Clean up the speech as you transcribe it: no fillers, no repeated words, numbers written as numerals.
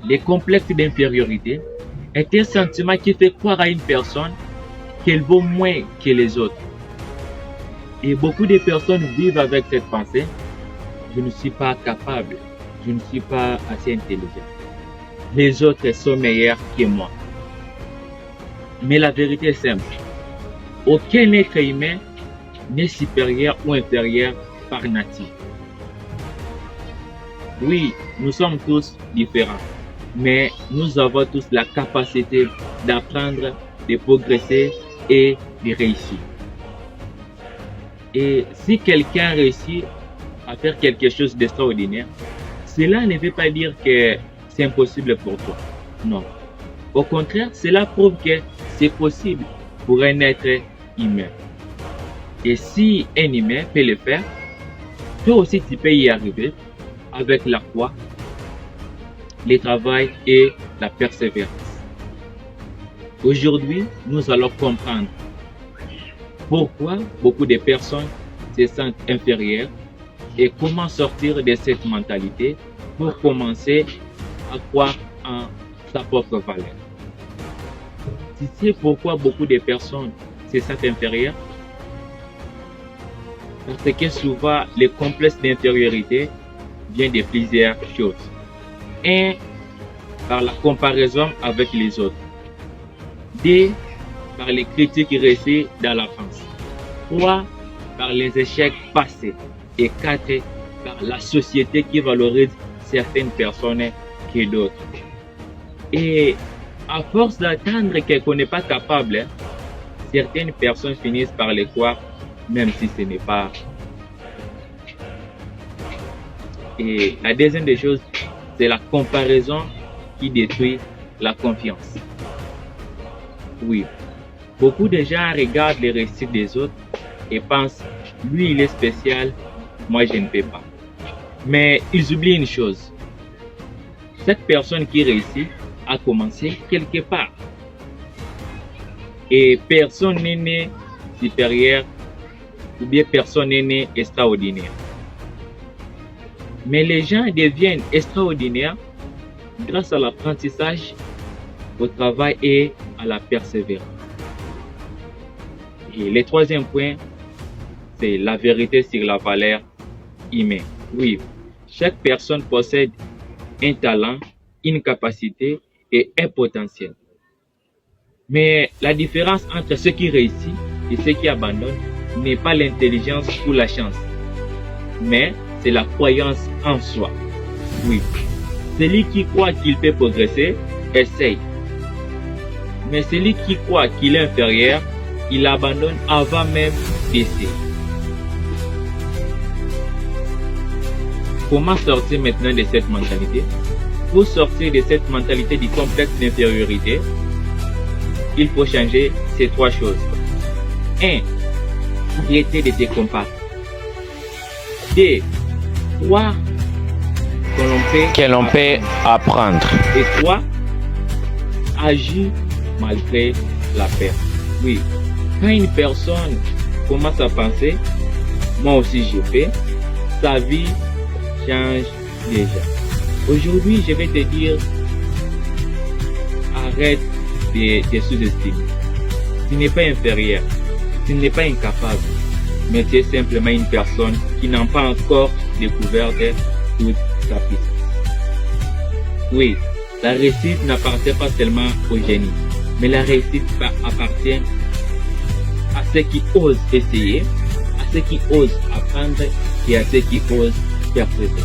Les complexes d'infériorité est un sentiment qui fait croire à une personne qu'elle vaut moins que les autres. Et beaucoup de personnes vivent avec cette pensée: je ne suis pas capable, je ne suis pas assez intelligent. Les autres sont meilleurs que moi. Mais la vérité est simple. Aucun être humain n'est supérieur ou inférieur par nature. Oui, nous sommes tous différents, mais nous avons tous la capacité d'apprendre, de progresser et de réussir. Et si quelqu'un réussit à faire quelque chose d'extraordinaire, cela ne veut pas dire que c'est impossible pour toi. Non. Au contraire, cela prouve que c'est possible pour un être humain. Et si un humain peut le faire, toi aussi tu peux y arriver avec la foi, le travail et la persévérance. Aujourd'hui, nous allons comprendre pourquoi beaucoup de personnes se sentent inférieures et comment sortir de cette mentalité pour commencer à croire en sa propre valeur. Tu sais pourquoi beaucoup de personnes se sentent inférieures? Parce que souvent, le complexe d'infériorité vient de plusieurs choses. 1. Par la comparaison avec les autres. 2. Par les critiques reçues dans l'enfance. 3. Par les échecs passés. Et 4. Par la société qui valorise certaines personnes que d'autres. Et à force d'attendre qu'on n'est pas capable, certaines personnes finissent par le croire, même si ce n'est pas. Et la deuxième des choses, c'est la comparaison qui détruit la confiance. Oui, beaucoup de gens regardent les réussites des autres et pensent: lui il est spécial, moi je ne peux pas. Mais ils oublient une chose: cette personne qui réussit a commencé quelque part. Et personne n'est né supérieur ou bien personne n'est né extraordinaire. Mais les gens deviennent extraordinaires grâce à l'apprentissage, au travail et à la persévérance. Et le troisième point, c'est la vérité sur la valeur humaine. Oui, chaque personne possède un talent, une capacité et un potentiel. Mais la différence entre ceux qui réussissent et ceux qui abandonnent n'est pas l'intelligence ou la chance, mais c'est la croyance en soi. Oui, celui qui croit qu'il peut progresser, essaye. Mais celui qui croit qu'il est inférieur, il abandonne avant même d'essayer. Comment sortir maintenant de cette mentalité? Pour sortir de cette mentalité du complexe d'infériorité, il faut changer ces trois choses. 1. Arrêter de te comparer. 2. Croire que l'on peut apprendre. Et 3. Agir malgré la peur. Oui, quand une personne commence à penser, moi aussi je fais, sa vie change déjà. Aujourd'hui, je vais te dire, arrête de te sous-estimer. Tu n'es pas inférieur, tu n'es pas incapable, mais tu es simplement une personne qui n'a pas encore découvert toute sa puissance. Oui, la réussite n'appartient pas seulement au génie, mais la réussite appartient à ceux qui osent essayer, à ceux qui osent apprendre et à ceux qui osent persévérer.